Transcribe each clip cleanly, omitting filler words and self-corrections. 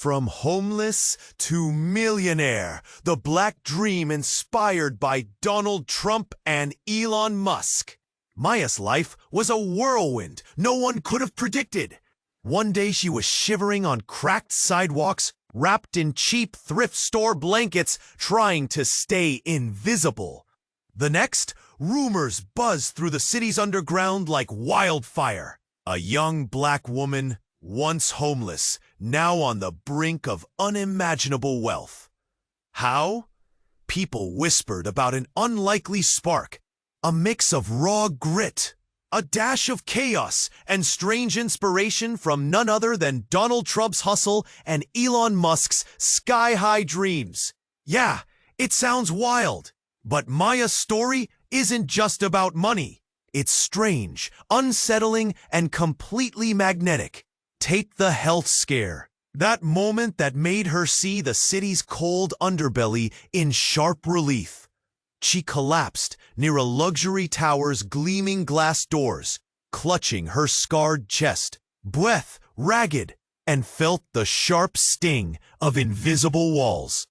From homeless to millionaire, the black dream inspired by Donald Trump and Elon Musk. Maya's life was a whirlwind no one could have predicted. One day she was shivering on cracked sidewalks, wrapped in cheap thrift store blankets, trying to stay invisible. The next, rumors buzzed through the city's underground like wildfire. A young black woman, once homeless, now on the brink of unimaginable wealth. How? People whispered about an unlikely spark, a mix of raw grit, a dash of chaos, and strange inspiration from none other than Donald Trump's hustle and Elon Musk's sky-high dreams. Yeah, it sounds wild, but Maya's story isn't just about money. It's strange, unsettling, and completely magnetic. Take the health scare. That moment that made her see the city's cold underbelly in sharp relief. She collapsed near a luxury tower's gleaming glass doors, clutching her scarred chest, breath ragged, and felt the sharp sting of invisible walls.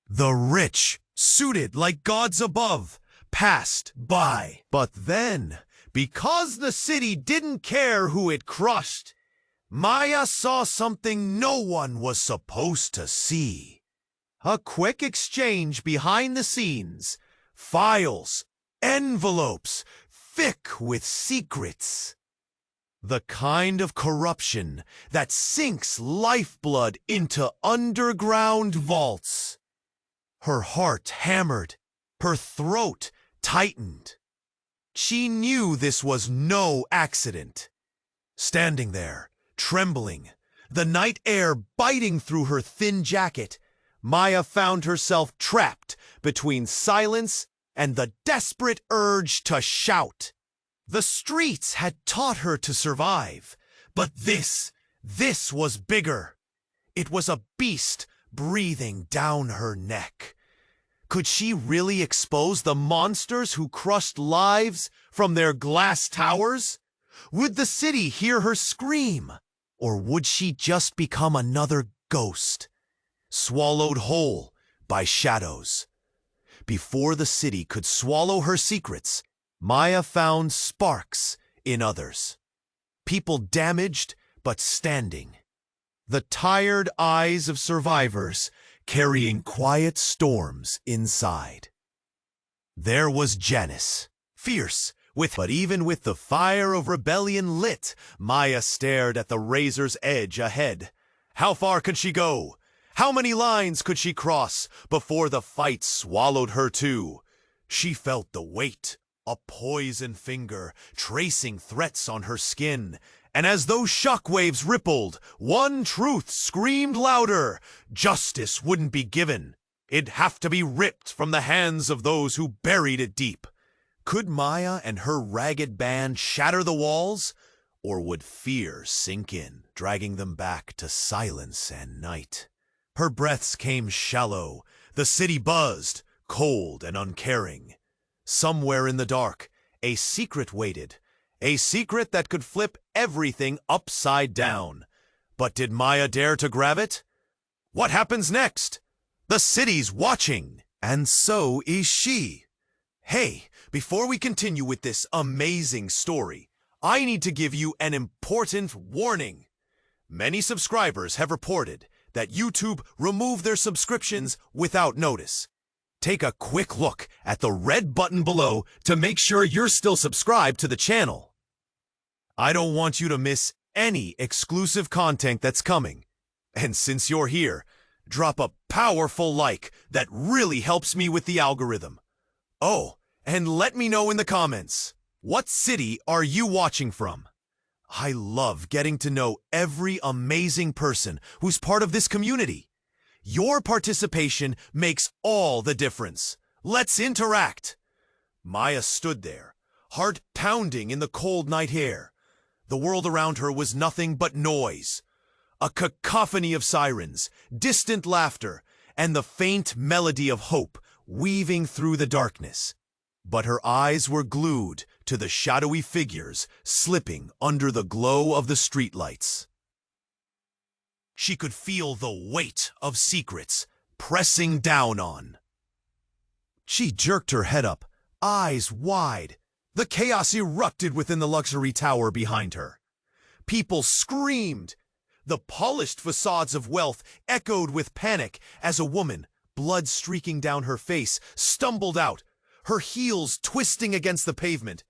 The rich, suited like gods above, passed by. But then, because the city didn't care who it crushed, Maya saw something no one was supposed to see. A quick exchange behind the scenes. Files, envelopes, thick with secrets. The kind of corruption that sinks lifeblood into underground vaults. Her heart hammered, her throat tightened. She knew this was no accident. Standing there, trembling, the night air biting through her thin jacket, Maya found herself trapped between silence and the desperate urge to shout. The streets had taught her to survive, but this was bigger. It was a beast breathing down her neck. Could she really expose the monsters who crushed lives from their glass towers? Would the city hear her scream? Or would she just become another ghost, swallowed whole by shadows? Before the city could swallow her secrets, Maya found sparks in others. People damaged but standing. The tired eyes of survivors carrying quiet storms inside. There was Janice, fierce, but even with the fire of rebellion lit, Maya stared at the razor's edge ahead. How far could she go? How many lines could she cross before the fight swallowed her too? She felt the weight, a poison finger tracing threats on her skin. And as those shockwaves rippled, one truth screamed louder. Justice wouldn't be given. It'd have to be ripped from the hands of those who buried it deep. Could Maya and her ragged band shatter the walls? Or would fear sink in, dragging them back to silence and night? Her breaths came shallow. The city buzzed, cold and uncaring. Somewhere in the dark, a secret waited. A secret that could flip everything upside down. But did Maya dare to grab it? What happens next? The city's watching, and so is she. Hey, before we continue with this amazing story, I need to give you an important warning. Many subscribers have reported that YouTube removed their subscriptions without notice. Take a quick look at the red button below to make sure you're still subscribed to the channel. I don't want you to miss any exclusive content that's coming. And since you're here, drop a powerful like that really helps me with the algorithm. Oh, and let me know in the comments, what city are you watching from? I love getting to know every amazing person who's part of this community. Your participation makes all the difference. Let's interact. Maya stood there, heart pounding in the cold night air. The world around her was nothing but noise. A cacophony of sirens, distant laughter, and the faint melody of hope weaving through the darkness. But her eyes were glued to the shadowy figures slipping under the glow of the streetlights. She could feel the weight of secrets pressing down on. She jerked her head up, eyes wide. The chaos erupted within the luxury tower behind her. People screamed. The polished facades of wealth echoed with panic as a woman, blood streaking down her face, stumbled out, her heels twisting against the pavement.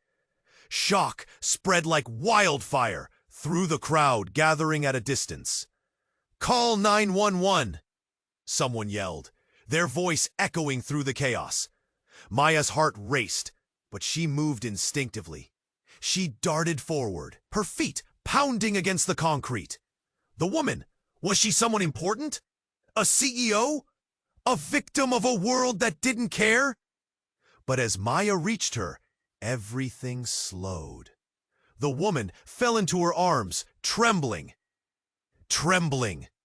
Shock spread like wildfire through the crowd gathering at a distance. "Call 911!" someone yelled, their voice echoing through the chaos. Maya's heart raced, but she moved instinctively. She darted forward, her feet pounding against the concrete. The woman, was she someone important? A CEO? A victim of a world that didn't care? But as Maya reached her, everything slowed. The woman fell into her arms, trembling.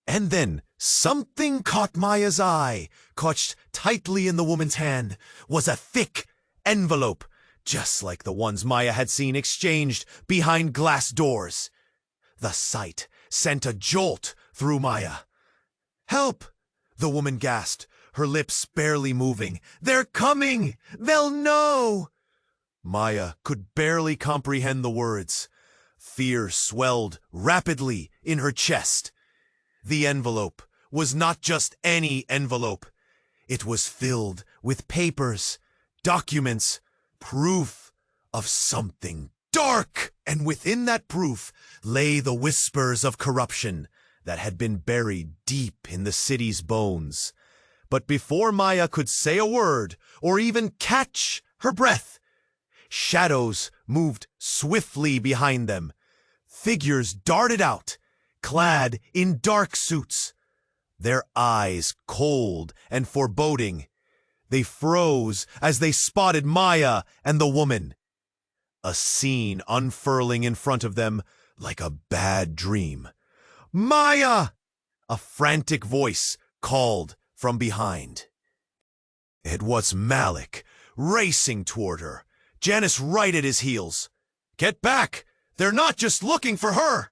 And then something caught Maya's eye. Clutched tightly in the woman's hand was a thick envelope, just like the ones Maya had seen exchanged behind glass doors. The sight sent a jolt through Maya. "Help!" the woman gasped, her lips barely moving. "They're coming! They'll know!" Maya could barely comprehend the words. Fear swelled rapidly in her chest. The envelope was not just any envelope. It was filled with papers, documents, proof of something dark. And within that proof lay the whispers of corruption that had been buried deep in the city's bones. But before Maya could say a word or even catch her breath, shadows moved swiftly behind them. Figures darted out, clad in dark suits, their eyes cold and foreboding. They froze as they spotted Maya and the woman. A scene unfurling in front of them like a bad dream. "Maya!" a frantic voice called from behind. It was Malik, racing toward her, Janice right at his heels. "Get back! They're not just looking for her!"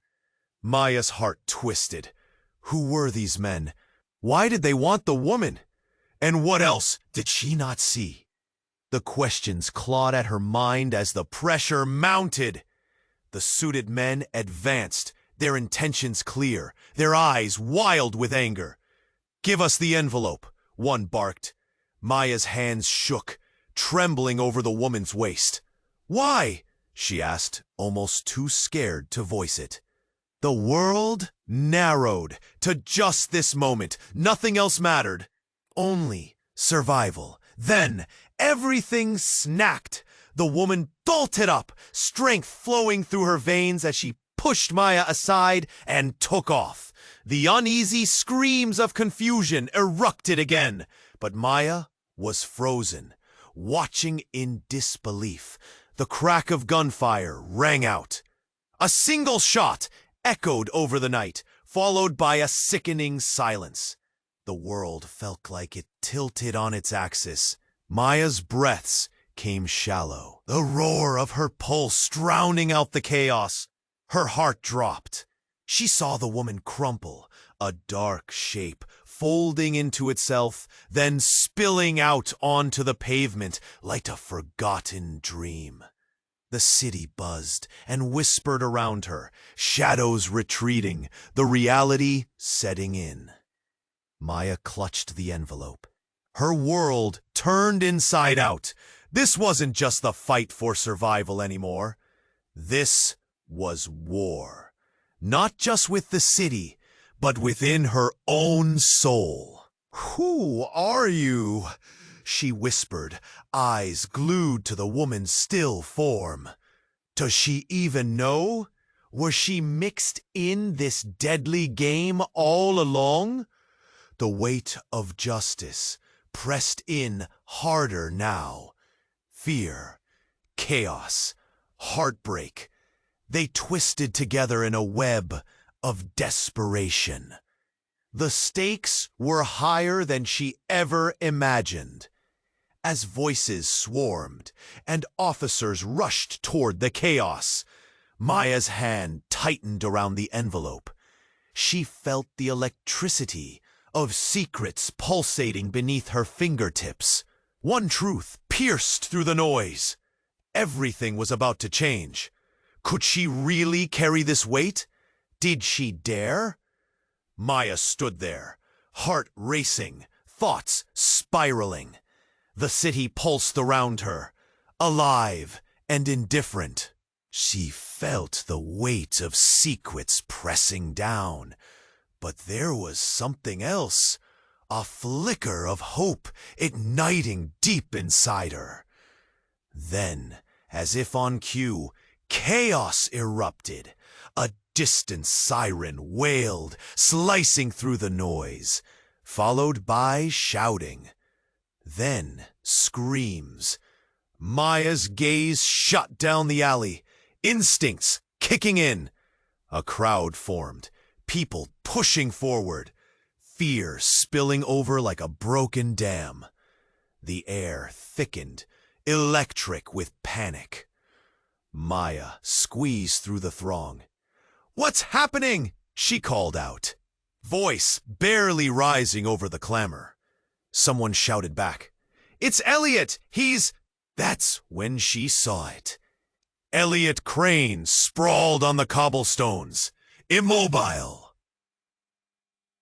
Maya's heart twisted. Who were these men? Why did they want the woman? And what else did she not see? The questions clawed at her mind as the pressure mounted. The suited men advanced, their intentions clear, their eyes wild with anger. "Give us the envelope," one barked. Maya's hands shook, trembling over the woman's waist. "Why?" she asked, almost too scared to voice it. The world narrowed to just this moment. Nothing else mattered. Only survival. Then everything snapped. The woman bolted up, strength flowing through her veins as she pushed Maya aside and took off. The uneasy screams of confusion erupted again, but Maya was frozen, watching in disbelief. The crack of gunfire rang out. A single shot echoed over the night, followed by a sickening silence. The world felt like it tilted on its axis. Maya's breaths came shallow, the roar of her pulse drowning out the chaos. Her heart dropped. She saw the woman crumple, a dark shape folding into itself, then spilling out onto the pavement like a forgotten dream. The city buzzed and whispered around her, shadows retreating, the reality setting in. Maya clutched the envelope. Her world turned inside out. This wasn't just the fight for survival anymore. This was war. Not just with the city, but within her own soul. "Who are you?" she whispered, eyes glued to the woman's still form. Does she even know? Was she mixed in this deadly game all along? The weight of justice pressed in harder now. Fear, chaos, heartbreak. They twisted together in a web of desperation. The stakes were higher than she ever imagined. As voices swarmed and officers rushed toward the chaos, Maya's hand tightened around the envelope. She felt the electricity of secrets pulsating beneath her fingertips. One truth pierced through the noise. Everything was about to change. Could she really carry this weight? Did she dare? Maya stood there, heart racing, thoughts spiraling. The city pulsed around her, alive and indifferent. She felt the weight of secrets pressing down. But there was something else, a flicker of hope igniting deep inside her. Then, as if on cue, chaos erupted. A distant siren wailed, slicing through the noise, followed by shouting. Then screams. Maya's gaze shut down the alley, instincts kicking in. A crowd formed, people pushing forward, fear spilling over like a broken dam. The air thickened, electric with panic. Maya squeezed through the throng. "What's happening?" she called out, voice barely rising over the clamor. Someone shouted back, "It's Elliot! He's—" That's when she saw it. Elliot Crane sprawled on the cobblestones, immobile.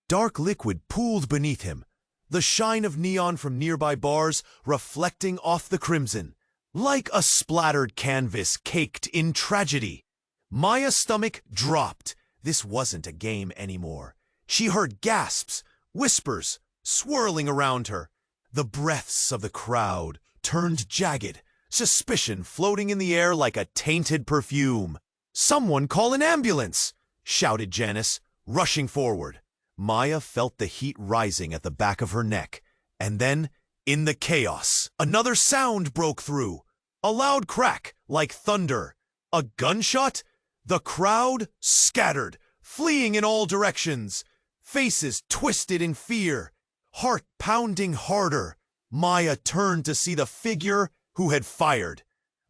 Dark liquid pooled beneath him, the shine of neon from nearby bars reflecting off the crimson, like a splattered canvas caked in tragedy. Maya's stomach dropped. This wasn't a game anymore. She heard gasps, whispers, swirling around her. The breaths of the crowd turned jagged, suspicion floating in the air like a tainted perfume. "Someone call an ambulance!" shouted Janice, rushing forward. Maya felt the heat rising at the back of her neck. And then, in the chaos, another sound broke through. A loud crack, like thunder. A gunshot? The crowd scattered, fleeing in all directions. Faces twisted in fear, heart pounding harder. Maya turned to see the figure who had fired.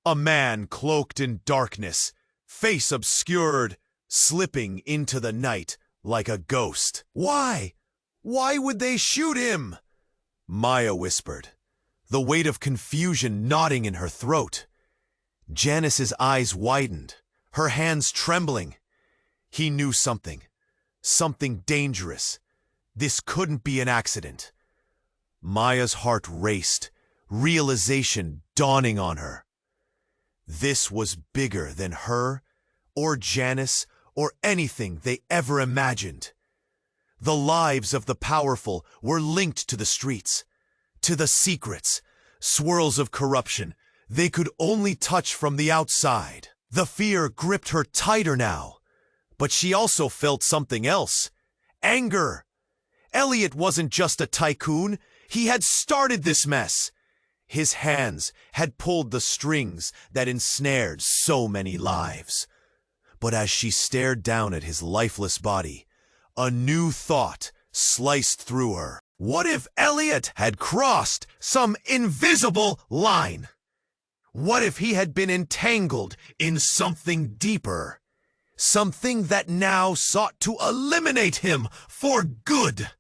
A man cloaked in darkness, face obscured, slipping into the night like a ghost. "Why? Why would they shoot him?" Maya whispered, the weight of confusion knotting in her throat. Janice's eyes widened, her hands trembling. He knew something dangerous. This couldn't be an accident. Maya's heart raced, realization dawning on her. This was bigger than her, or Janice, or anything they ever imagined. The lives of the powerful were linked to the streets, to the secrets, swirls of corruption they could only touch from the outside. The fear gripped her tighter now, but she also felt something else. Anger. Elliot wasn't just a tycoon. He had started this mess. His hands had pulled the strings that ensnared so many lives. But as she stared down at his lifeless body, a new thought sliced through her. What if Elliot had crossed some invisible line? What if he had been entangled in something deeper? Something that now sought to eliminate him for good.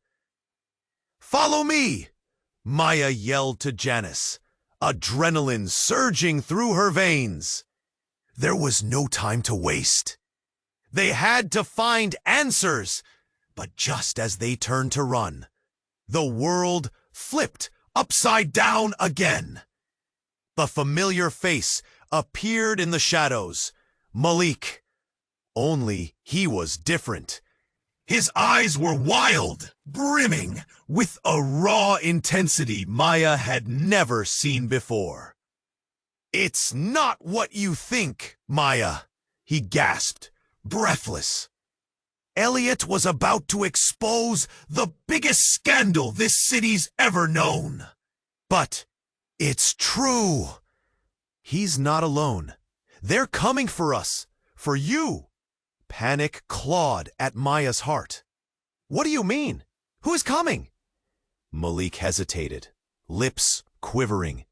"Follow me!" Maya yelled to Janice, adrenaline surging through her veins. There was no time to waste. They had to find answers. But just as they turned to run, the world flipped upside down again. The familiar face appeared in the shadows. Malik. Only he was different. His eyes were wild, brimming with a raw intensity Maya had never seen before. "It's not what you think, Maya," he gasped, breathless. Elliot was about to expose the biggest scandal this city's ever known. But it's true. He's not alone. They're coming for us, for you. Panic clawed at Maya's heart. "What do you mean? Who is coming?" Malik hesitated, lips quivering.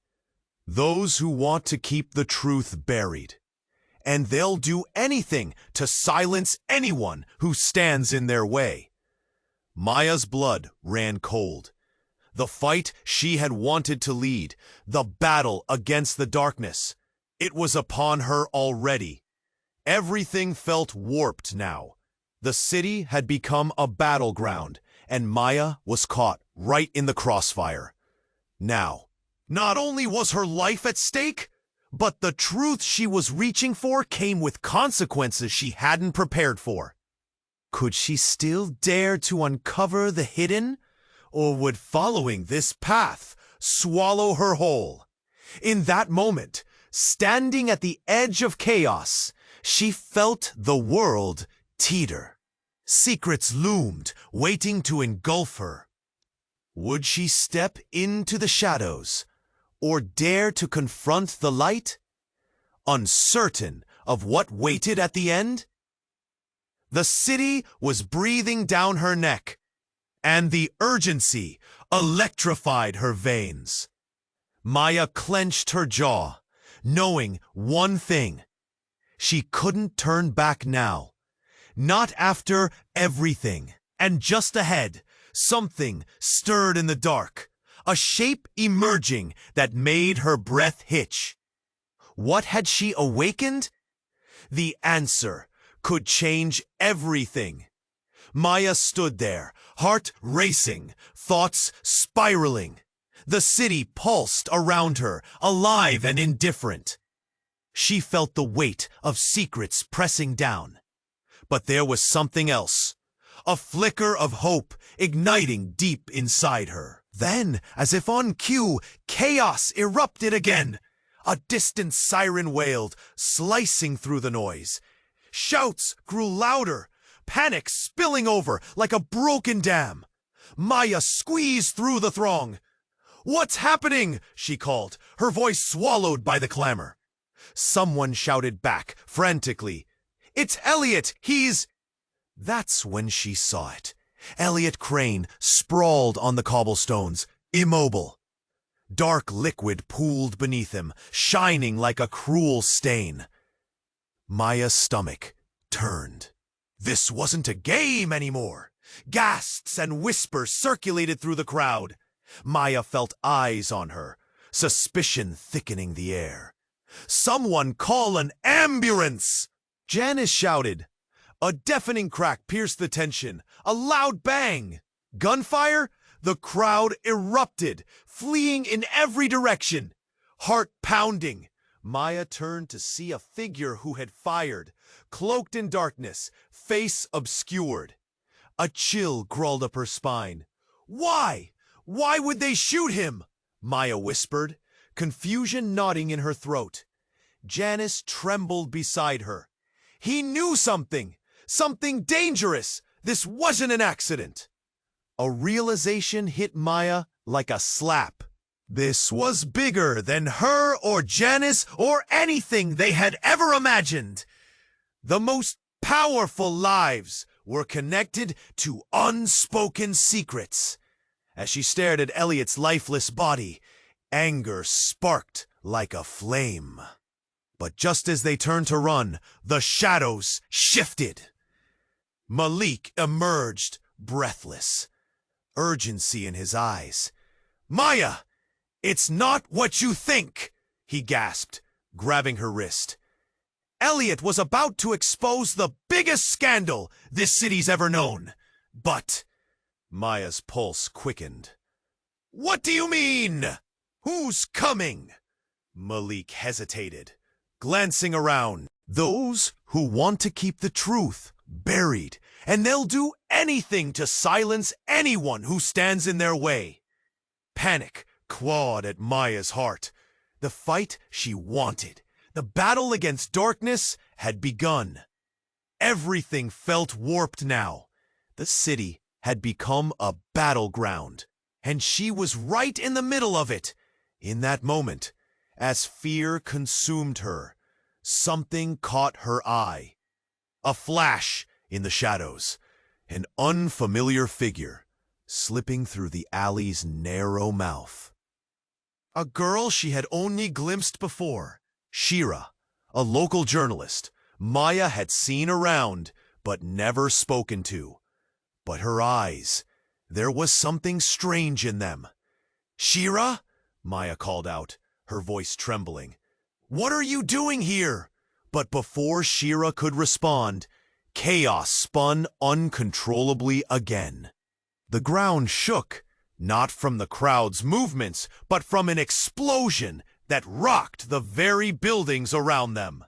"Those who want to keep the truth buried. and they'll do anything to silence anyone who stands in their way. Maya's blood ran cold. The fight she had wanted to lead, the battle against the darkness, it was upon her already. Everything felt warped now. The city had become a battleground, and Maya was caught right in the crossfire. Now, not only was her life at stake, but the truth she was reaching for came with consequences she hadn't prepared for. Could she still dare to uncover the hidden, or would following this path swallow her whole? In that moment, standing at the edge of chaos, she felt the world teeter. Secrets loomed, waiting to engulf her. Would she step into the shadows, or dare to confront the light? Uncertain of what waited at the end? The city was breathing down her neck, and the urgency electrified her veins. Maya clenched her jaw, knowing one thing. She couldn't turn back now. Not after everything. And just ahead, something stirred in the dark, a shape emerging that made her breath hitch. What had she awakened? The answer could change everything. Maya stood there, heart racing, thoughts spiraling. The city pulsed around her, alive and indifferent. She felt the weight of secrets pressing down. But there was something else, a flicker of hope igniting deep inside her. Then, as if on cue, chaos erupted again. A distant siren wailed, slicing through the noise. Shouts grew louder, panic spilling over like a broken dam. Maya squeezed through the throng. "What's happening?" she called, her voice swallowed by the clamor. Someone shouted back, frantically, "It's Elliot, he's—" That's when she saw it. Elliot Crane sprawled on the cobblestones, immobile. Dark liquid pooled beneath him, shining like a cruel stain. Maya's stomach turned. This wasn't a game anymore. Gasps and whispers circulated through the crowd. Maya felt eyes on her, suspicion thickening the air. "Someone call an ambulance!" Janice shouted. A deafening crack pierced the tension. A loud bang! Gunfire? The crowd erupted, fleeing in every direction. Heart pounding, Maya turned to see a figure who had fired, cloaked in darkness, face obscured. A chill crawled up her spine. "Why? Why would they shoot him?" Maya whispered, confusion knotting in her throat. Janice trembled beside her. He knew something! Something dangerous! This wasn't an accident! A realization hit Maya like a slap. This was bigger than her or Janice or anything they had ever imagined. The most powerful lives were connected to unspoken secrets. As she stared at Elliot's lifeless body, anger sparked like a flame. But just as they turned to run, the shadows shifted. Malik emerged, breathless, urgency in his eyes. "Maya, it's not what you think," he gasped, grabbing her wrist. Elliot was about to expose the biggest scandal this city's ever known. But Maya's pulse quickened. "What do you mean? Who's coming?" Malik hesitated, glancing around. "Those who want to keep the truth buried, and they'll do anything to silence anyone who stands in their way." Panic clawed at Maya's heart. The fight she wanted, the battle against darkness, had begun. Everything felt warped now. The city had become a battleground, and she was right in the middle of it. In that moment, as fear consumed her, something caught her eye. A flash in the shadows, an unfamiliar figure slipping through the alley's narrow mouth. A girl she had only glimpsed before, Shira, a local journalist Maya had seen around but never spoken to. But her eyes, there was something strange in them. "Shira?" Maya called out, her voice trembling. "What are you doing here?" But before Shira could respond, chaos spun uncontrollably again. The ground shook, not from the crowd's movements, but from an explosion that rocked the very buildings around them.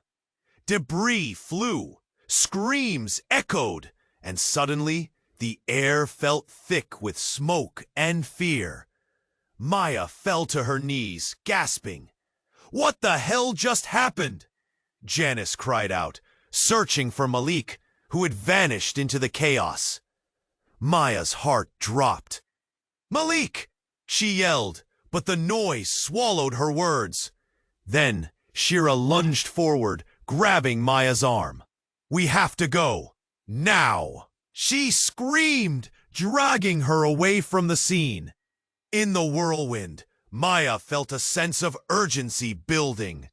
Debris flew, screams echoed, and suddenly the air felt thick with smoke and fear. Maya fell to her knees, gasping. "What the hell just happened?" Janice cried out, searching for Malik, who had vanished into the chaos. Maya's heart dropped. "Malik!" she yelled, but the noise swallowed her words. Then Shira lunged forward, grabbing Maya's arm. "We have to go. Now!" she screamed, dragging her away from the scene. In the whirlwind, Maya felt a sense of urgency building.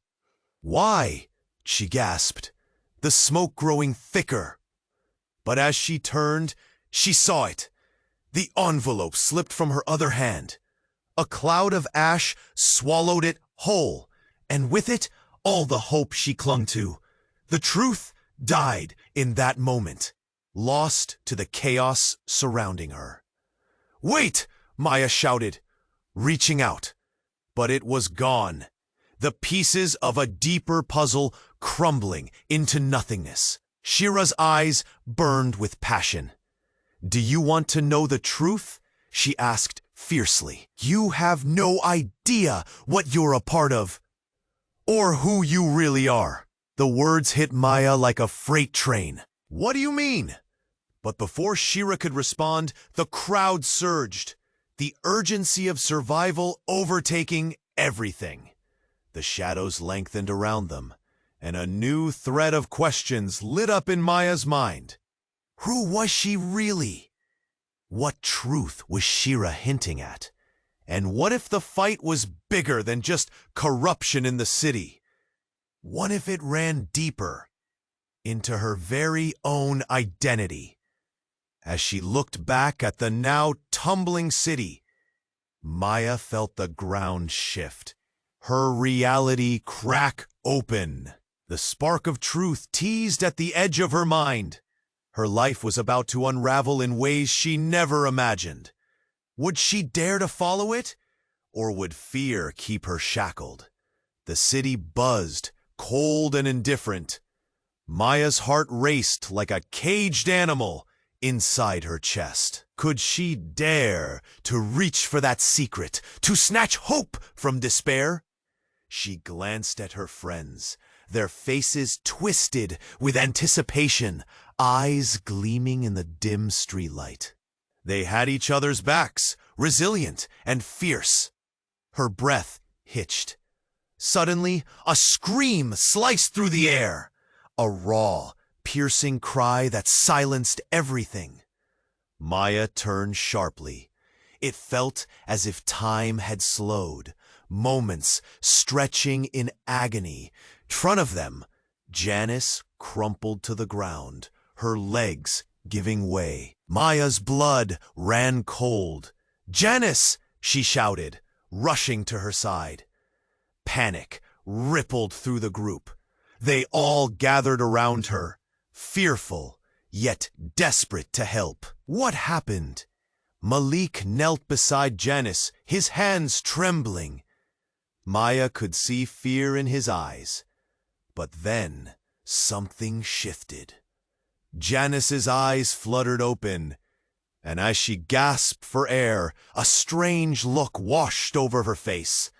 "Why?" she gasped, the smoke growing thicker. But as she turned, she saw it. The envelope slipped from her other hand. A cloud of ash swallowed it whole, and with it, all the hope she clung to. The truth died in that moment, lost to the chaos surrounding her. "Wait!" Maya shouted, reaching out. But it was gone, the pieces of a deeper puzzle crumbling into nothingness. Shira's eyes burned with passion. "Do you want to know the truth?" she asked fiercely. "You have no idea what you're a part of, or who you really are." The words hit Maya like a freight train. "What do you mean?" But before Shira could respond, the crowd surged, the urgency of survival overtaking everything. The shadows lengthened around them, and a new thread of questions lit up in Maya's mind. Who was she really? What truth was Shira hinting at? And what if the fight was bigger than just corruption in the city? What if it ran deeper, into her very own identity? As she looked back at the now tumbling city, Maya felt the ground shift, her reality crack open. The spark of truth teased at the edge of her mind. Her life was about to unravel in ways she never imagined. Would she dare to follow it? Or would fear keep her shackled? The city buzzed, cold and indifferent. Maya's heart raced like a caged animal inside her chest. Could she dare to reach for that secret, to snatch hope from despair? She glanced at her friends, their faces twisted with anticipation, eyes gleaming in the dim streetlight. They had each other's backs, resilient and fierce. Her breath hitched. Suddenly, a scream sliced through the air, a raw, piercing cry that silenced everything. Maya turned sharply. It felt as if time had slowed, moments stretching in agony. In front of them, Janice crumpled to the ground, her legs giving way. Maya's blood ran cold. "Janice!" she shouted, rushing to her side. Panic rippled through the group. They all gathered around her, fearful, yet desperate to help. What happened? Malik knelt beside Janice, his hands trembling. Maya could see fear in his eyes. But then something shifted. Janice's eyes fluttered open, and as she gasped for air, a strange look washed over her face.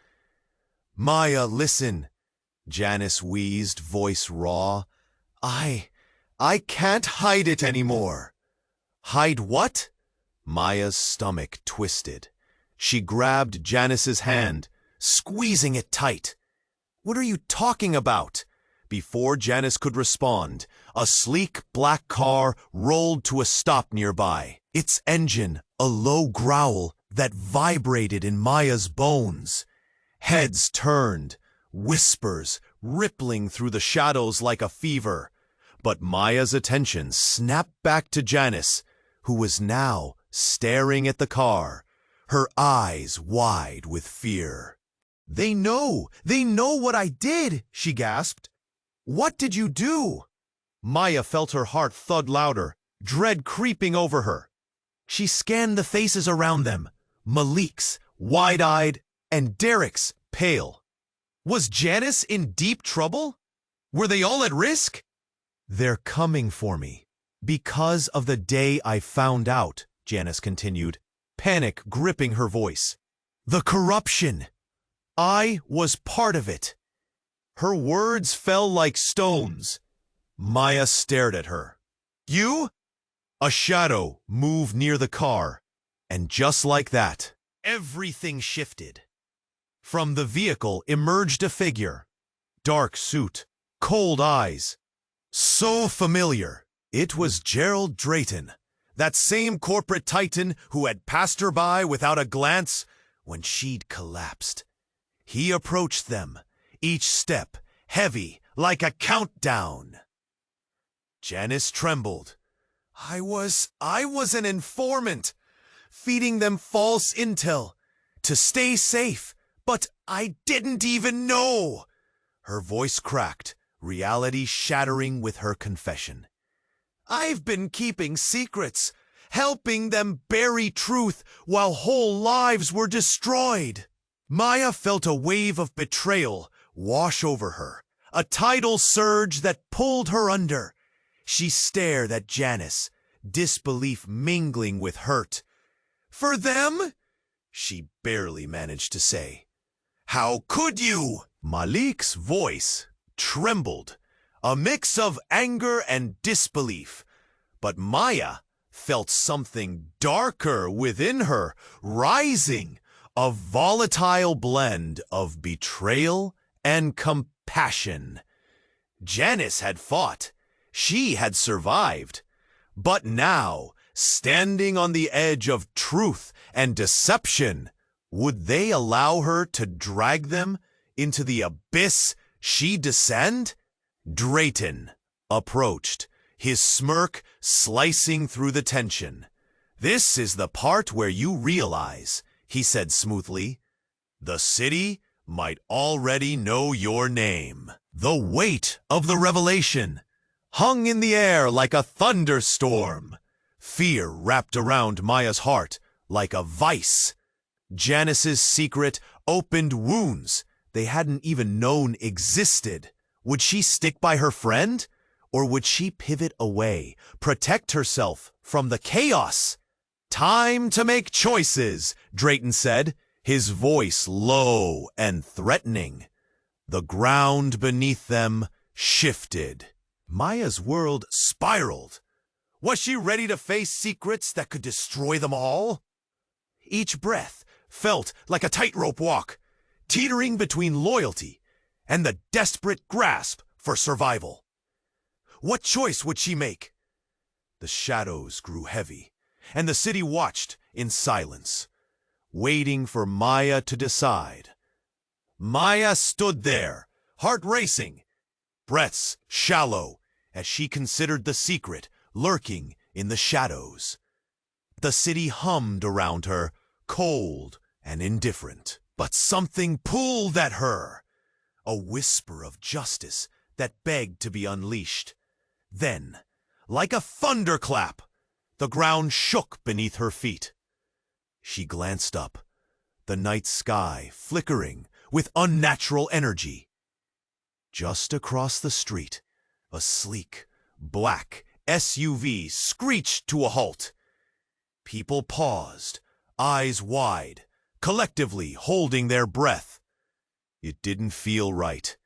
"Maya, listen," Janice wheezed, voice raw. I can't hide it anymore." "Hide what?" Maya's stomach twisted. She grabbed Janice's hand, squeezing it tight. "What are you talking about?" Before Janice could respond, a sleek black car rolled to a stop nearby, its engine a low growl that vibrated in Maya's bones. Heads turned, whispers rippling through the shadows like a fever. But Maya's attention snapped back to Janice, who was now staring at the car, her eyes wide with fear. They know what I did, she gasped. What did you do? Maya felt her heart thud louder, dread creeping over her. She scanned the faces around them, Malik's, wide-eyed, and Derek's, pale. Was Janice in deep trouble? Were they all at risk? They're coming for me. Because of the day I found out, Janice continued, panic gripping her voice. The corruption. I was part of it. Her words fell like stones. Maya stared at her. You? A shadow moved near the car, and just like that, everything shifted. From the vehicle emerged a figure. Dark suit, cold eyes. So familiar. It was Gerald Drayton, that same corporate titan who had passed her by without a glance when she'd collapsed. He approached them, each step heavy like a countdown. Janice trembled. I was an informant, feeding them false intel to stay safe, but I didn't even know. Her voice cracked, reality shattering with her confession. I've been keeping secrets, helping them bury truth while whole lives were destroyed. Maya felt a wave of betrayal wash over her, a tidal surge that pulled her under. She stared at Janice, disbelief mingling with hurt. For them? She barely managed to say. How could you? Malik's voice trembled, a mix of anger and disbelief. But Maya felt something darker within her, rising, a volatile blend of betrayal and compassion. Janice had fought. She had survived. But now, standing on the edge of truth and deception, would they allow her to drag them into the abyss she'd descend? Drayton approached, his smirk slicing through the tension. This is the part where you realize, he said smoothly, the city might already know your name. The weight of the revelation hung in the air like a thunderstorm. Fear wrapped around Maya's heart like a vice. Janice's secret opened wounds they hadn't even known existed. Would she stick by her friend? Or would she pivot away, protect herself from the chaos? Time to make choices, Drayton said, his voice low and threatening. The ground beneath them shifted. Maya's world spiraled. Was she ready to face secrets that could destroy them all? Each breath felt like a tightrope walk, teetering between loyalty and the desperate grasp for survival. What choice would she make? The shadows grew heavy, and the city watched in silence, waiting for Maya to decide. Maya stood there, heart racing, breaths shallow, as she considered the secret lurking in the shadows. The city hummed around her, cold and indifferent. But something pulled at her, a whisper of justice that begged to be unleashed. Then, like a thunderclap, the ground shook beneath her feet. She glanced up, the night sky flickering with unnatural energy. Just across the street, a sleek, black SUV screeched to a halt. People paused, eyes wide, collectively holding their breath. It didn't feel right.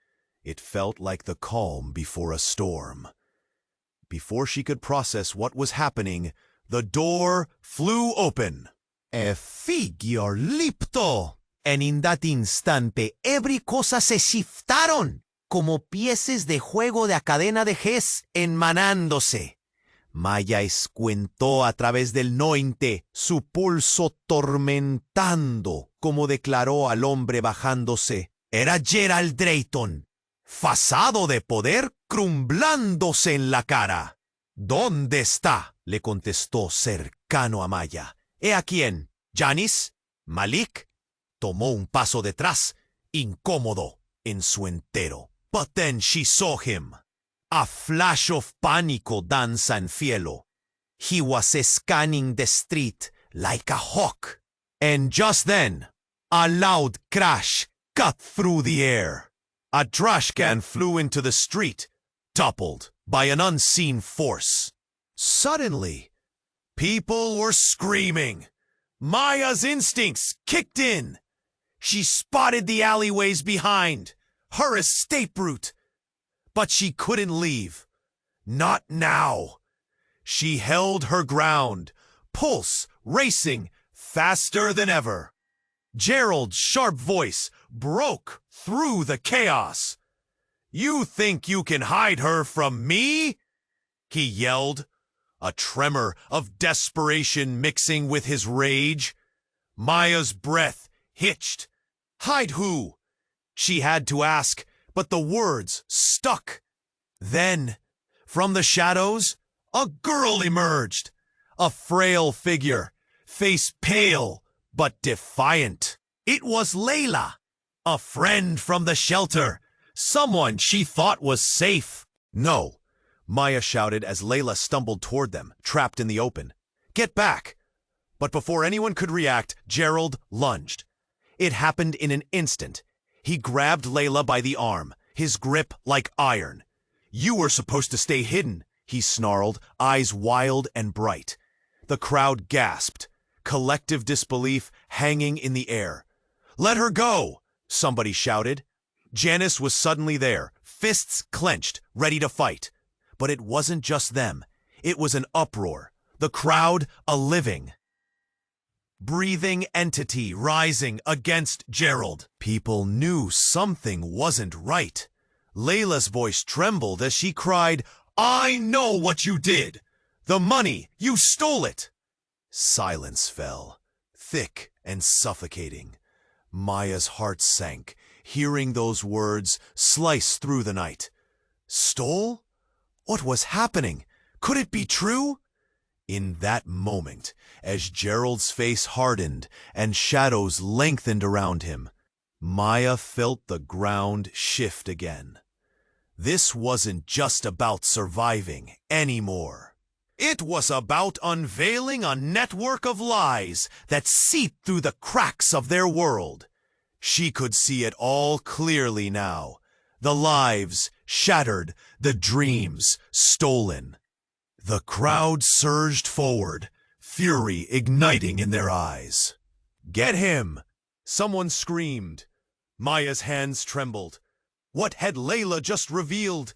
It felt like the calm before a storm. Before she could process what was happening, the door flew open. A figure leaped. And in that instante, every cosa se shiftaron, como piezas de juego de a cadena de Gs enmanándose. Maya escuentó a través del nointe, su pulso tormentando, como declaró al hombre bajándose. Era Gerald Drayton. fasado de poder crumblándose en la cara. ¿Dónde está? Le contestó cercano a Maya. ¿He a quién? ¿Janis? ¿Malik? Tomó un paso detrás, incómodo en su entero. But then she saw him. A flash of pánico danza en cielo. He was scanning the street like a hawk. And just then, a loud crash cut through the air. A trash can flew into the street, toppled by an unseen force. Suddenly, people were screaming. Maya's instincts kicked in. She spotted the alleyways behind, her escape route. But she couldn't leave. Not now. She held her ground, pulse racing faster than ever. Gerald's sharp voice broke through the chaos. You think you can hide her from me? He yelled, a tremor of desperation mixing with his rage. Maya's breath hitched. Hide who? She had to ask, but the words stuck. Then, from the shadows, a girl emerged. A frail figure, face pale but defiant. It was Layla, a friend from the shelter, someone she thought was safe. No, Maya shouted as Layla stumbled toward them, trapped in the open. Get back! But before anyone could react, Gerald lunged. It happened in an instant. He grabbed Layla by the arm, his grip like iron. You were supposed to stay hidden, he snarled, eyes wild and bright. The crowd gasped, collective disbelief hanging in the air. Let her go, somebody shouted. Janice was suddenly there, fists clenched, ready to fight. But it wasn't just them. It was an uproar. The crowd a living, breathing entity rising against Gerald. People knew something wasn't right. Layla's voice trembled as she cried, I know what you did! The money! You stole it! Silence fell, thick and suffocating. Maya's heart sank, hearing those words slice through the night. Stole? What was happening? Could it be true? In that moment, as Gerald's face hardened and shadows lengthened around him, Maya felt the ground shift again. This wasn't just about surviving anymore. It was about unveiling a network of lies that seeped through the cracks of their world. She could see it all clearly now. The lives shattered, the dreams stolen. The crowd surged forward, fury igniting in their eyes. Get him! Someone screamed. Maya's hands trembled. What had Layla just revealed?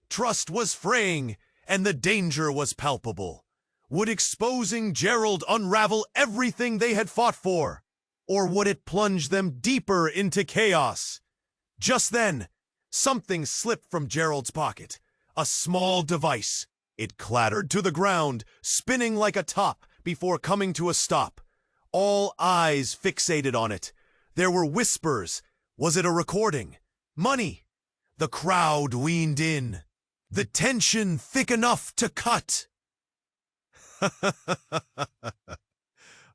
Trust was fraying, and the danger was palpable. Would exposing Gerald unravel everything they had fought for? Or would it plunge them deeper into chaos? Just then, something slipped from Gerald's pocket. A small device. It clattered to the ground, spinning like a top before coming to a stop. All eyes fixated on it. There were whispers. Was it a recording? Money. The crowd leaned in. The tension thick enough to cut.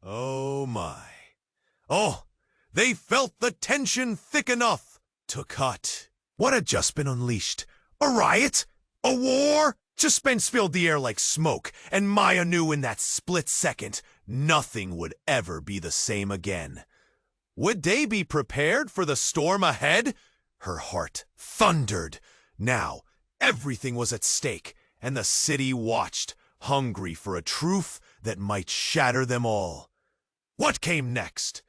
Oh my. Oh, they felt the tension thick enough to cut. What had just been unleashed? A riot? A war? Suspense filled the air like smoke, and Maya knew in that split second nothing would ever be the same again. Would they be prepared for the storm ahead? Her heart thundered. Now, everything was at stake, and the city watched, hungry for a truth that might shatter them all. What came next?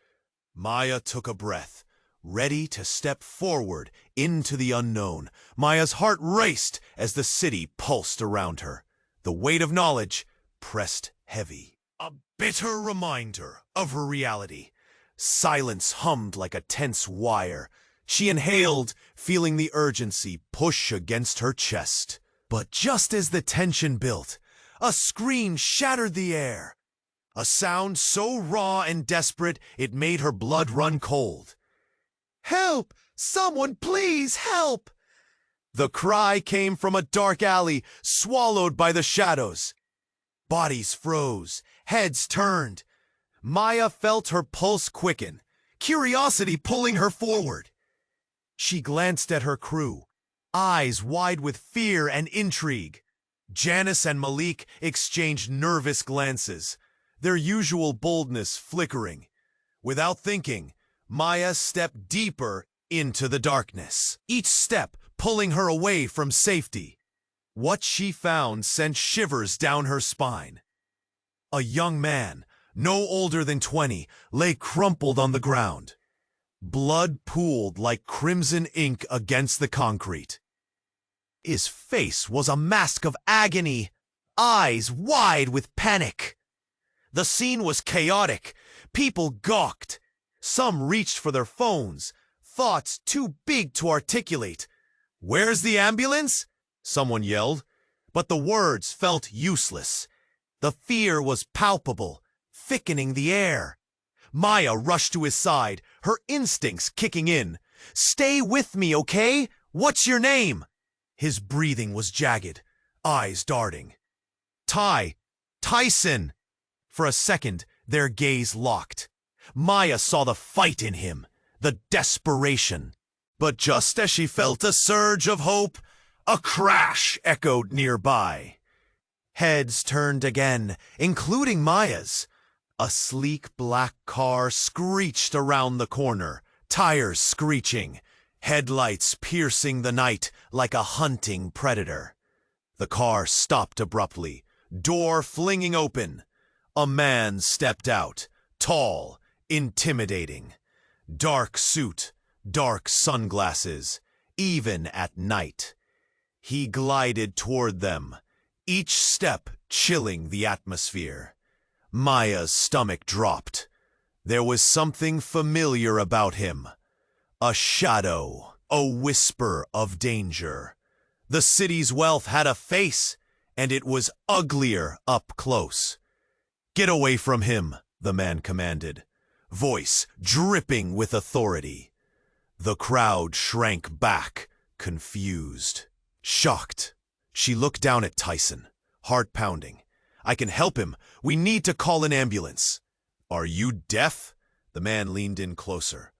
Maya took a breath, ready to step forward into the unknown. Maya's heart raced as the city pulsed around her. The weight of knowledge pressed heavy. A bitter reminder of her reality. Silence hummed like a tense wire. She inhaled, feeling the urgency push against her chest. But just as the tension built, a scream shattered the air. A sound so raw and desperate it made her blood run cold. Help! Someone please help! The cry came from a dark alley, swallowed by the shadows. Bodies froze, heads turned. Maya felt her pulse quicken, curiosity pulling her forward. She glanced at her crew, eyes wide with fear and intrigue. Janice and Malik exchanged nervous glances, their usual boldness flickering. Without thinking, Maya stepped deeper into the darkness, each step pulling her away from safety. What she found sent shivers down her spine. A young man, no older than 20, lay crumpled on the ground. Blood pooled like crimson ink against the concrete. His face was a mask of agony, eyes wide with panic. The scene was chaotic. People gawked. Some reached for their phones, thoughts too big to articulate. "Where's the ambulance?" someone yelled, but the words felt useless. The fear was palpable, thickening the air. Maya rushed to his side, her instincts kicking in. "Stay with me, okay? What's your name?" His breathing was jagged, eyes darting. Tyson. For a second, their gaze locked. Maya saw the fight in him, the desperation. But just as she felt a surge of hope, a crash echoed nearby. Heads turned again, including Maya's. A sleek black car screeched around the corner, tires screeching, headlights piercing the night like a hunting predator. The car stopped abruptly, door flinging open. A man stepped out, tall, intimidating. Dark suit, dark sunglasses, even at night. He glided toward them, each step chilling the atmosphere. Maya's stomach dropped. There was something familiar about him. A shadow, a whisper of danger. The city's wealth had a face, and it was uglier up close. "Get away from him," the man commanded, voice dripping with authority. The crowd shrank back, confused, shocked. She looked down at Tyson, heart pounding. "I can help him. We need to call an ambulance." "Are you deaf?" The man leaned in closer.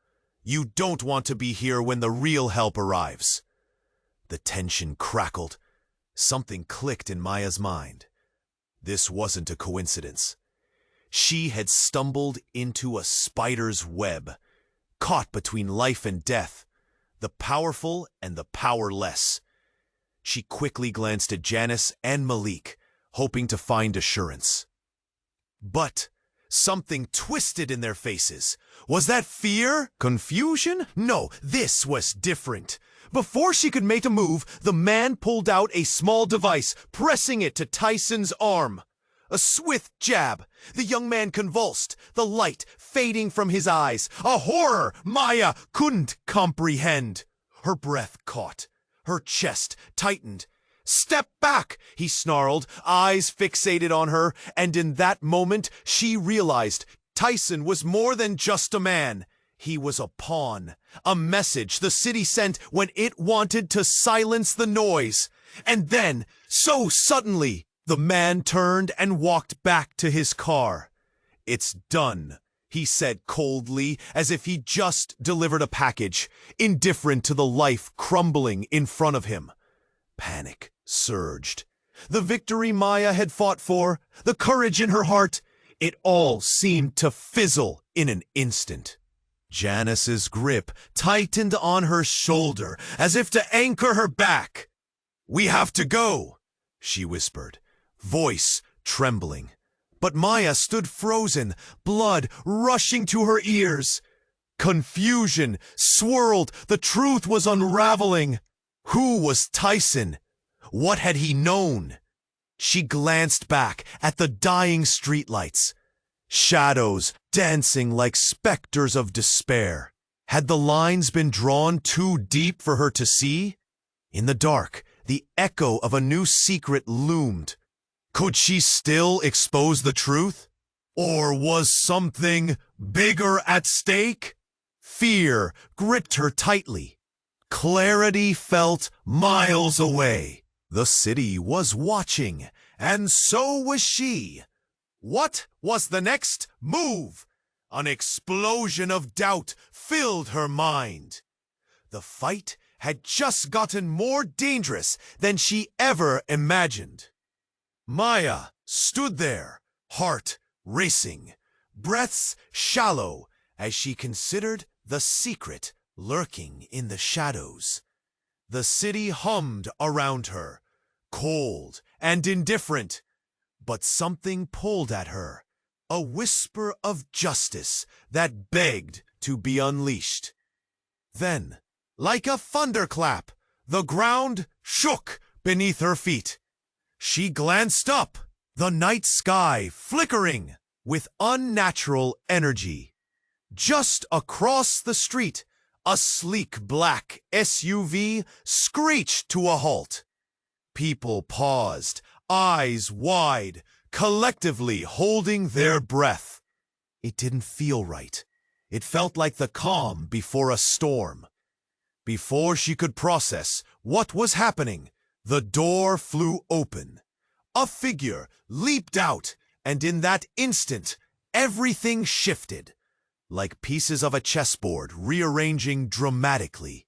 "You don't want to be here when the real help arrives." The tension crackled. Something clicked in Maya's mind. This wasn't a coincidence. She had stumbled into a spider's web, caught between life and death, the powerful and the powerless. She quickly glanced at Janice and Malik, hoping to find assurance. But something twisted in their faces. Was that fear? Confusion? No, this was different. Before she could make a move, the man pulled out a small device, pressing it to Tyson's arm. A swift jab. The young man convulsed, the light fading from his eyes. A horror Maya couldn't comprehend. Her breath caught. Her chest tightened. "Step back," he snarled, eyes fixated on her, and in that moment she realized Tyson was more than just a man. He was a pawn, a message the city sent when it wanted to silence the noise. And then, so suddenly, the man turned and walked back to his car. "It's done," he said coldly, as if he just delivered a package, indifferent to the life crumbling in front of him. Panic surged. The victory Maya had fought for, the courage in her heart, it all seemed to fizzle in an instant. Janice's grip tightened on her shoulder, as if to anchor her back. "We have to go," she whispered, voice trembling. But Maya stood frozen, blood rushing to her ears. Confusion swirled, the truth was unraveling. Who was Tyson? What had he known? She glanced back at the dying streetlights. Shadows dancing like specters of despair. Had the lines been drawn too deep for her to see? In the dark, the echo of a new secret loomed. Could she still expose the truth? Or was something bigger at stake? Fear gripped her tightly. Clarity felt miles away. The city was watching, and so was she. What was the next move? An explosion of doubt filled her mind. The fight had just gotten more dangerous than she ever imagined. Maya stood there, heart racing, breaths shallow, as she considered the secret lurking in the shadows. The city hummed around her, cold and indifferent, but something pulled at her, a whisper of justice that begged to be unleashed. Then, like a thunderclap, the ground shook beneath her feet. She glanced up, the night sky flickering with unnatural energy. Just across the street, a sleek black SUV screeched to a halt. People paused, eyes wide, collectively holding their breath. It didn't feel right. It felt like the calm before a storm. Before she could process what was happening, the door flew open. A figure leaped out, and in that instant, everything shifted, like pieces of a chessboard rearranging dramatically.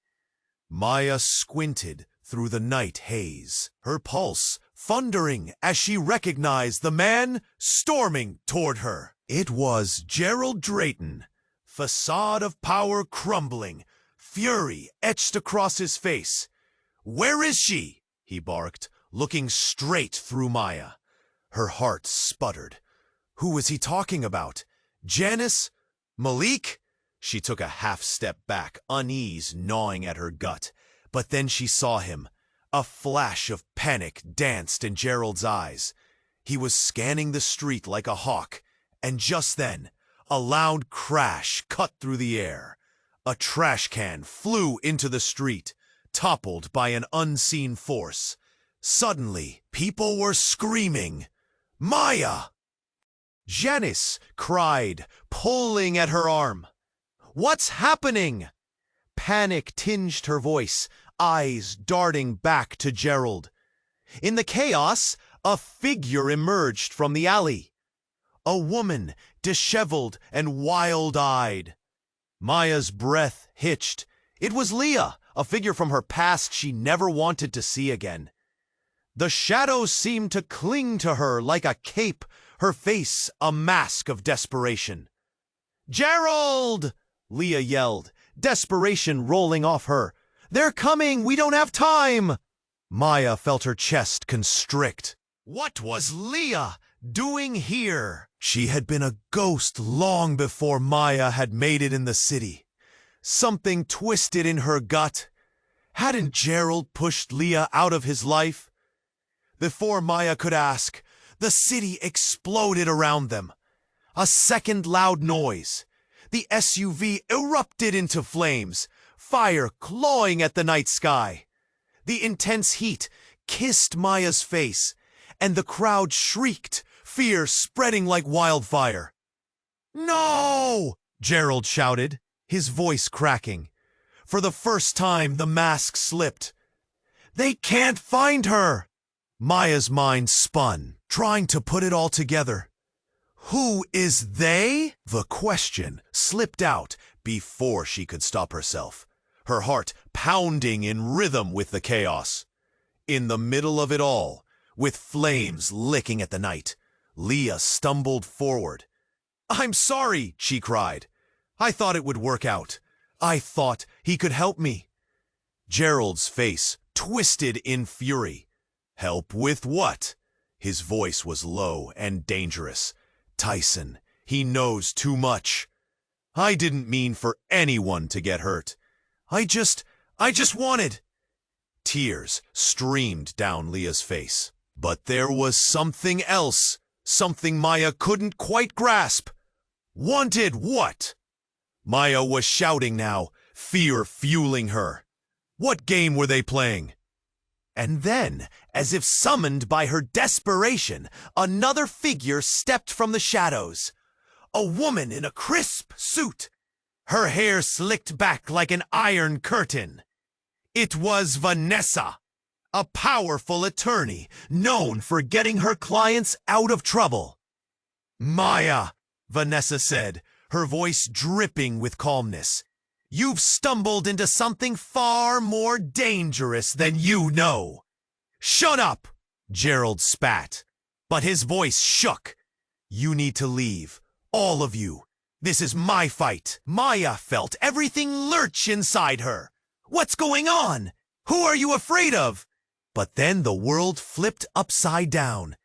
Maya squinted through the night haze, her pulse thundering as she recognized the man storming toward her. It was Gerald Drayton, facade of power crumbling, fury etched across his face. "Where is she?" he barked, looking straight through Maya. Her heart sputtered. Who was he talking about? Janice? Malik? She took a half step back, unease gnawing at her gut. But then she saw him. A flash of panic danced in Gerald's eyes. He was scanning the street like a hawk, and just then, a loud crash cut through the air. A trash can flew into the street, toppled by an unseen force. Suddenly, people were screaming, "Maya!" Janice cried, pulling at her arm. "What's happening?" Panic tinged her voice, eyes darting back to Gerald. In the chaos, a figure emerged from the alley. A woman, disheveled and wild-eyed. Maya's breath hitched. It was Leah, a figure from her past she never wanted to see again. The shadows seemed to cling to her like a cape, her face a mask of desperation. "Gerald!" Leah yelled, desperation rolling off her. "They're coming! We don't have time!" Maya felt her chest constrict. What was Leah doing here? She had been a ghost long before Maya had made it in the city. Something twisted in her gut. Hadn't Gerald pushed Leah out of his life? Before Maya could ask, the city exploded around them. A second loud noise. The SUV erupted into flames, fire clawing at the night sky. The intense heat kissed Maya's face, and the crowd shrieked, fear spreading like wildfire. "No!" Gerald shouted, his voice cracking. For the first time, the mask slipped. "They can't find her!" Maya's mind spun, trying to put it all together. Who is they? The question slipped out before she could stop herself, her heart pounding in rhythm with the chaos. In the middle of it all, with flames licking at the night, Leah stumbled forward. "I'm sorry," she cried. "I thought it would work out. I thought he could help me." Gerald's face twisted in fury. Help with what? His voice was low and dangerous. "Tyson, he knows too much. I didn't mean for anyone to get hurt. I just wanted." Tears streamed down Leah's face. But there was something else, something Maya couldn't quite grasp. Wanted what? Maya was shouting now, fear fueling her. What game were they playing? And then, as if summoned by her desperation, another figure stepped from the shadows. A woman in a crisp suit, her hair slicked back like an iron curtain. It was Vanessa, a powerful attorney known for getting her clients out of trouble. "Maya," Vanessa said, her voice dripping with calmness, "you've stumbled into something far more dangerous than you know." "Shut up!" Gerald spat, but his voice shook. "You need to leave, all of you. This is my fight." Maya felt everything lurch inside her. What's going on? Who are you afraid of? But then the world flipped upside down.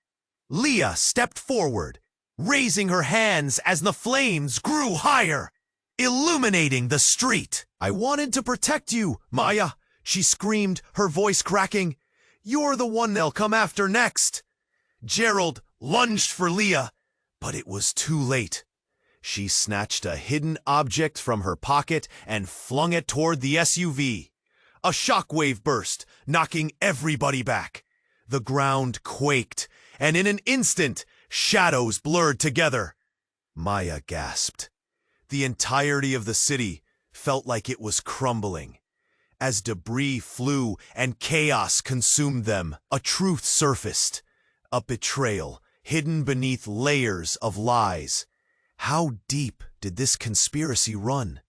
Leah stepped forward, raising her hands as the flames grew higher, illuminating the street. "I wanted to protect you, Maya," she screamed, her voice cracking. "You're the one they'll come after next." Gerald lunged for Leah, but it was too late. She snatched a hidden object from her pocket and flung it toward the SUV. A shockwave burst, knocking everybody back. The ground quaked, and in an instant, shadows blurred together. Maya gasped. The entirety of the city felt like it was crumbling. As debris flew and chaos consumed them, a truth surfaced. A betrayal hidden beneath layers of lies. How deep did this conspiracy run?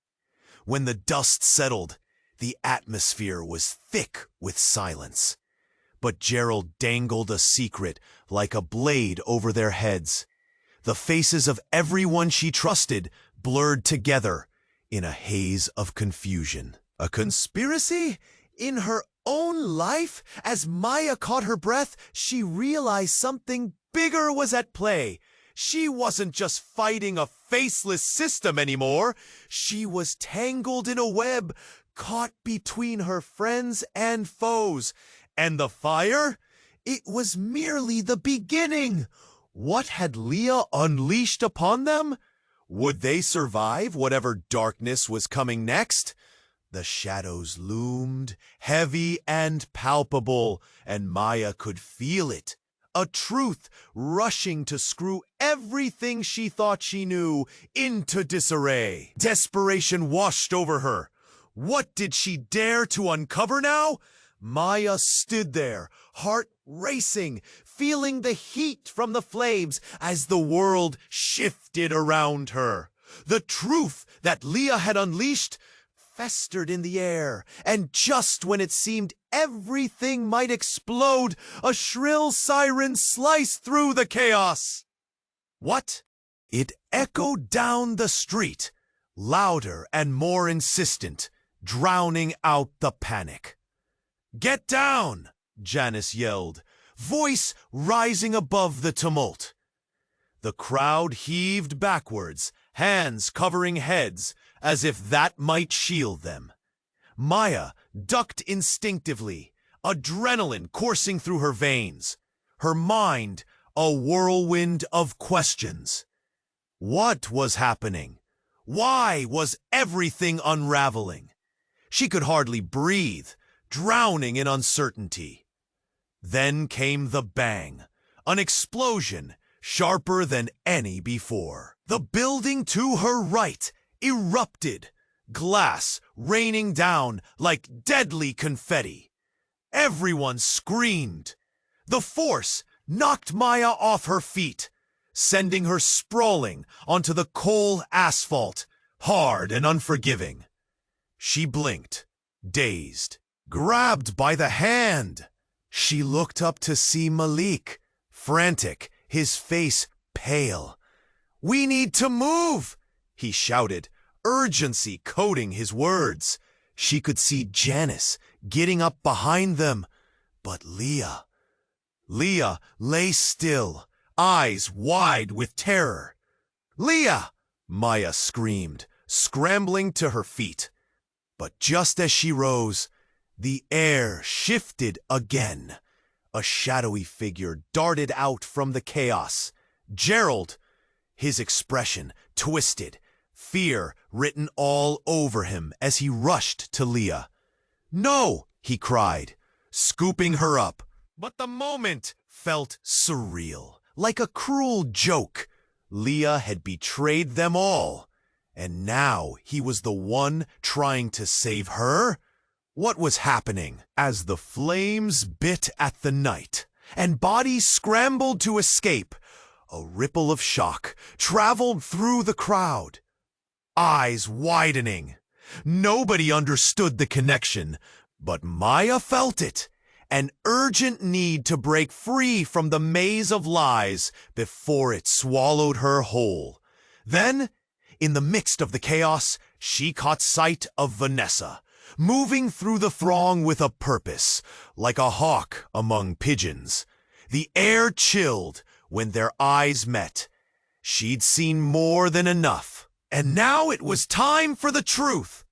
When the dust settled, the atmosphere was thick with silence. But Gerald dangled a secret like a blade over their heads. The faces of everyone she trusted blurred together in a haze of confusion. A conspiracy? In her own life? As Maya caught her breath, she realized something bigger was at play. She wasn't just fighting a faceless system anymore. She was tangled in a web, caught between her friends and foes. And the fire? It was merely the beginning. What had Leah unleashed upon them? Would they survive whatever darkness was coming next? The shadows loomed, heavy and palpable, and Maya could feel it. A truth rushing to screw everything she thought she knew into disarray. Desperation washed over her. What did she dare to uncover now? Maya stood there, heart racing, feeling the heat from the flames as the world shifted around her. The truth that Leah had unleashed festered in the air, and just when it seemed everything might explode, a shrill siren sliced through the chaos. What? It echoed down the street, louder and more insistent, drowning out the panic. "Get down!" Janice yelled, voice rising above the tumult. The crowd heaved backwards, hands covering heads, as if that might shield them. Maya ducked instinctively, adrenaline coursing through her veins, her mind a whirlwind of questions. What was happening? Why was everything unraveling? She could hardly breathe, drowning in uncertainty. Then came the bang, an explosion sharper than any before. The building to her right erupted, glass raining down like deadly confetti. Everyone screamed. The force knocked Maya off her feet, sending her sprawling onto the coal asphalt, hard and unforgiving. She blinked, dazed, grabbed by the hand. She looked up to see Malik, frantic, his face pale. "We need to move!" he shouted, urgency coating his words. She could see Janice getting up behind them, but Leah lay still, eyes wide with terror. "Leah!" Maya screamed, scrambling to her feet. But just as she rose, the air shifted again. A shadowy figure darted out from the chaos. Gerald, his expression twisted, fear written all over him as he rushed to Leah. "No!" he cried, scooping her up. But the moment felt surreal, like a cruel joke. Leah had betrayed them all, and now he was the one trying to save her? What was happening as the flames bit at the night and bodies scrambled to escape? A ripple of shock traveled through the crowd, eyes widening. Nobody understood the connection, but Maya felt it. An urgent need to break free from the maze of lies before it swallowed her whole. Then, in the midst of the chaos, she caught sight of Vanessa, moving through the throng with a purpose, like a hawk among pigeons. The air chilled when their eyes met. She'd seen more than enough, and now it was time for the truth.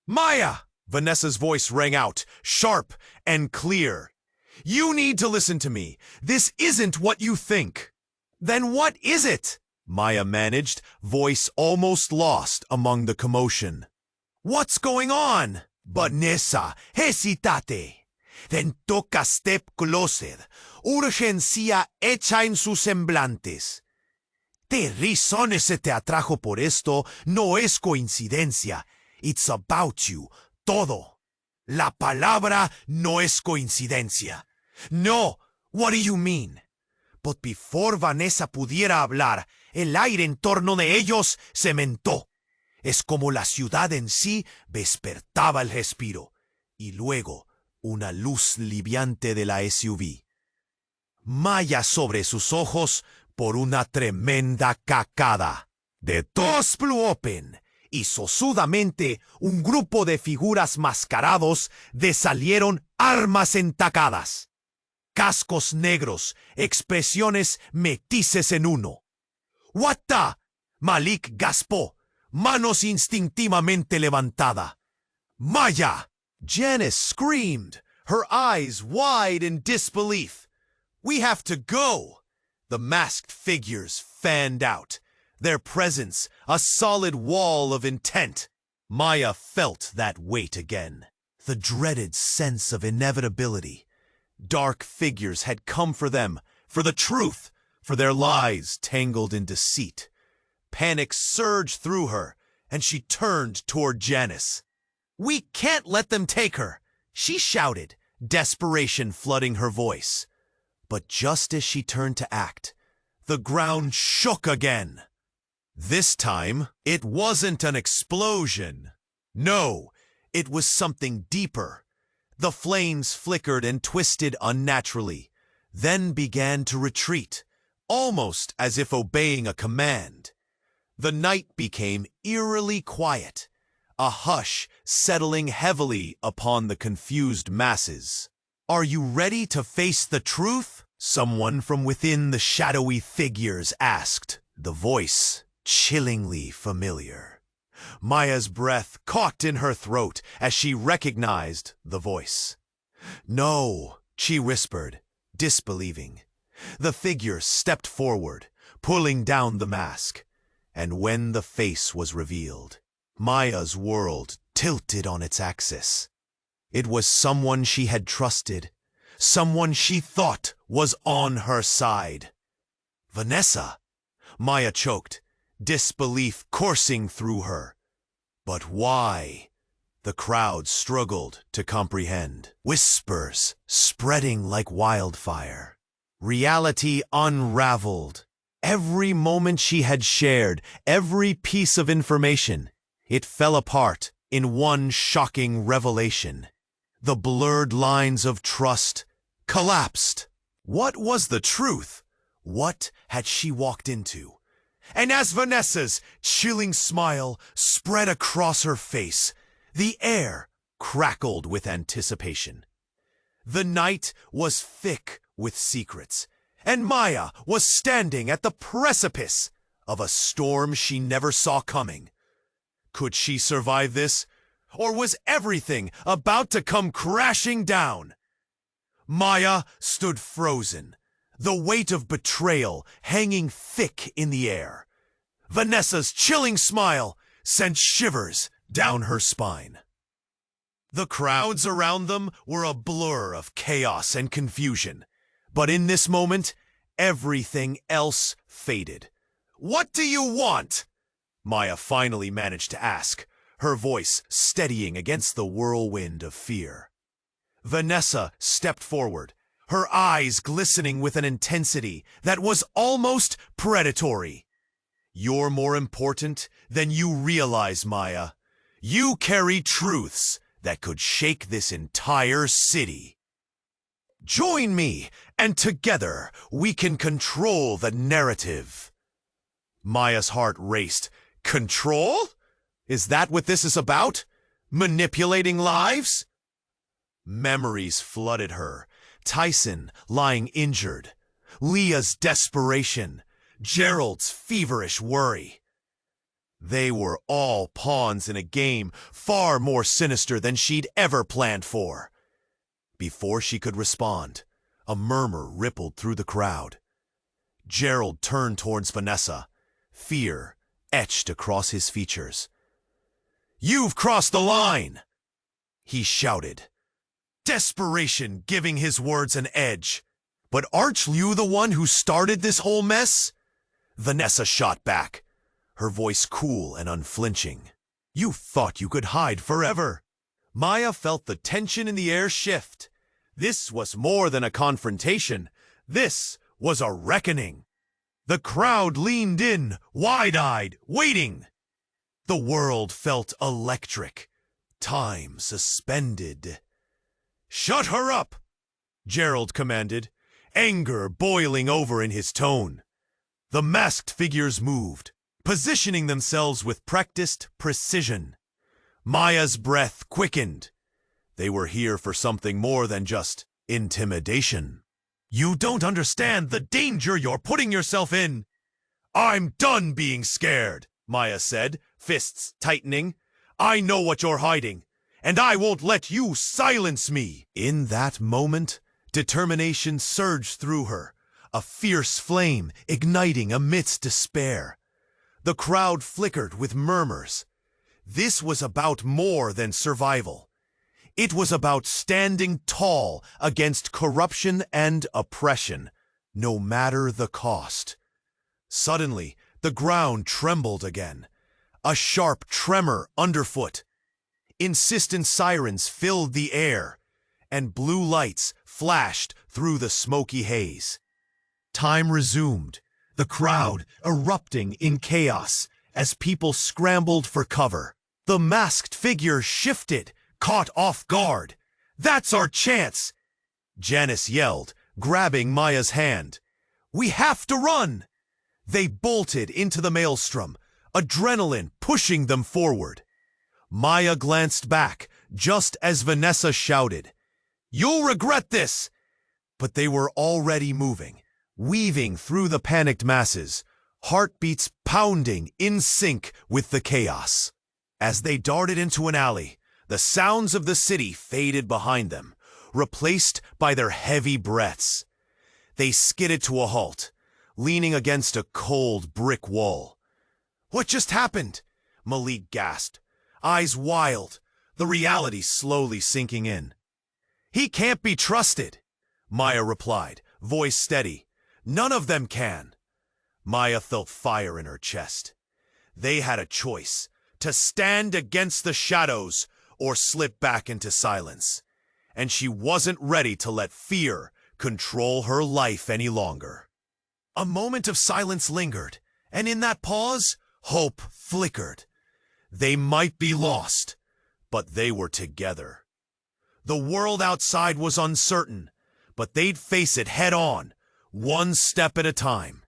"Maya!" Vanessa's voice rang out, sharp and clear. "You need to listen to me. This isn't what you think." "Then what is it?" Maya managed, voice almost lost among the commotion. "What's going on?" "Vanessa, hesitate. Then toca step closer. Urgencia hecha en sus semblantes. Te razón se te atrajo por esto, no es coincidencia. It's about you, todo. La palabra no es coincidencia." "No, what do you mean?" But before Vanessa pudiera hablar, el aire en torno de ellos cementó. Es como la ciudad en sí despertaba el respiro, y luego una luz liviante de la SUV. Maya sobre sus ojos por una tremenda cacada. De todos blew open, y sosudamente un grupo de figuras mascarados desalieron armas entacadas. Cascos negros, expresiones metices en uno. "What the?" Malik gaspó, manos instintivamente levantada. "Maya!" Janice screamed, her eyes wide in disbelief. "We have to go!" The masked figures fanned out, their presence a solid wall of intent. Maya felt that weight again, the dreaded sense of inevitability. Dark figures had come for them, for the truth, for their lies tangled in deceit. Panic surged through her, and she turned toward Janice. "We can't let them take her," she shouted, desperation flooding her voice. But just as she turned to act, the ground shook again. This time, it wasn't an explosion. No, it was something deeper. The flames flickered and twisted unnaturally, then began to retreat, almost as if obeying a command. The night became eerily quiet, a hush settling heavily upon the confused masses. "Are you ready to face the truth?" someone from within the shadowy figures asked, the voice chillingly familiar. Maya's breath caught in her throat as she recognized the voice. "No," she whispered, disbelieving. The figure stepped forward, pulling down the mask, and when the face was revealed, Maya's world tilted on its axis. It was someone she had trusted, someone she thought was on her side. "Vanessa!" Maya choked, disbelief coursing through her. But why? The crowd struggled to comprehend. Whispers spreading like wildfire. Reality unraveled. Every moment she had shared, every piece of information, it fell apart in one shocking revelation. The blurred lines of trust collapsed. What was the truth? What had she walked into? And as Vanessa's chilling smile spread across her face, the air crackled with anticipation. The night was thick with secrets, and Maya was standing at the precipice of a storm she never saw coming. Could she survive this, or was everything about to come crashing down? Maya stood frozen, the weight of betrayal hanging thick in the air. Vanessa's chilling smile sent shivers down her spine. The crowds around them were a blur of chaos and confusion, but in this moment, everything else faded. "What do you want?" Maya finally managed to ask, her voice steadying against the whirlwind of fear. Vanessa stepped forward, her eyes glistening with an intensity that was almost predatory. "You're more important than you realize, Maya. You carry truths that could shake this entire city. Join me, and together we can control the narrative." Maya's heart raced. Control? Is that what this is about? Manipulating lives? Memories flooded her. Tyson lying injured. Leah's desperation. Gerald's feverish worry. They were all pawns in a game far more sinister than she'd ever planned for. Before she could respond, a murmur rippled through the crowd. Gerald turned towards Vanessa, fear etched across his features. "You've crossed the line!" he shouted, desperation giving his words an edge. "But aren't you the one who started this whole mess?" Vanessa shot back, her voice cool and unflinching. "You thought you could hide forever." Maya felt the tension in the air shift. This was more than a confrontation. This was a reckoning. The crowd leaned in, wide-eyed, waiting. The world felt electric. Time suspended. "Shut her up!" Gerald commanded, anger boiling over in his tone. The masked figures moved, positioning themselves with practiced precision. Maya's breath quickened. They were here for something more than just intimidation. "You don't understand the danger you're putting yourself in." "I'm done being scared," Maya said, fists tightening. "I know what you're hiding, and I won't let you silence me." In that moment, determination surged through her, a fierce flame igniting amidst despair. The crowd flickered with murmurs. This was about more than survival. It was about standing tall against corruption and oppression, no matter the cost. Suddenly, the ground trembled again, a sharp tremor underfoot. Insistent sirens filled the air, and blue lights flashed through the smoky haze. Time resumed, the crowd erupting in chaos as people scrambled for cover. The masked figure shifted, caught off guard. "That's our chance!" Janice yelled, grabbing Maya's hand. "We have to run!" They bolted into the maelstrom, adrenaline pushing them forward. Maya glanced back just as Vanessa shouted, "You'll regret this!" But they were already moving, weaving through the panicked masses, heartbeats pounding in sync with the chaos. As they darted into an alley, the sounds of the city faded behind them, replaced by their heavy breaths. They skidded to a halt, leaning against a cold brick wall. "What just happened?" Malik gasped, eyes wild, the reality slowly sinking in. "He can't be trusted," Maya replied, voice steady. "None of them can." Maya felt fire in her chest. They had a choice, to stand against the shadows or slip back into silence. And she wasn't ready to let fear control her life any longer. A moment of silence lingered, and in that pause, hope flickered. They might be lost, but they were together. The world outside was uncertain, but they'd face it head on, one step at a time.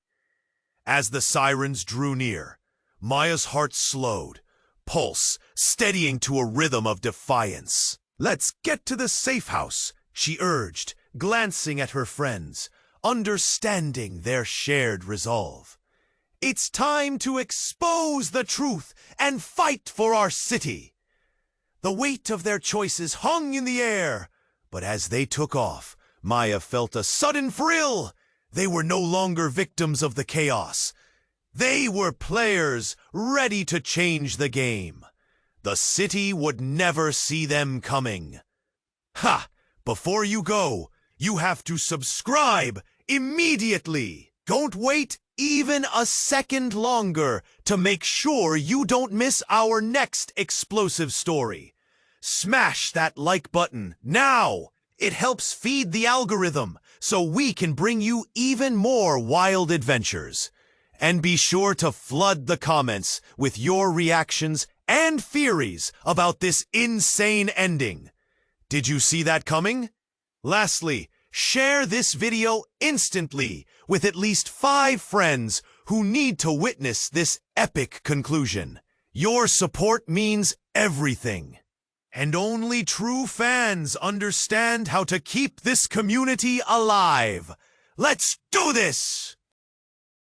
As the sirens drew near, Maya's heart slowed, pulse steadying to a rhythm of defiance. "Let's get to the safe house," she urged, glancing at her friends, understanding their shared resolve. "It's time to expose the truth and fight for our city." The weight of their choices hung in the air, but as they took off, Maya felt a sudden thrill. They were no longer victims of the chaos. They were players ready to change the game. The city would never see them coming. Ha! Before you go, you have to subscribe immediately. Don't wait even a second longer to make sure you don't miss our next explosive story. Smash that like button now! It helps feed the algorithm so we can bring you even more wild adventures. And be sure to flood the comments with your reactions and theories about this insane ending. Did you see that coming? Lastly, share this video instantly with at least 5 friends who need to witness this epic conclusion. Your support means everything. And only true fans understand how to keep this community alive. Let's do this!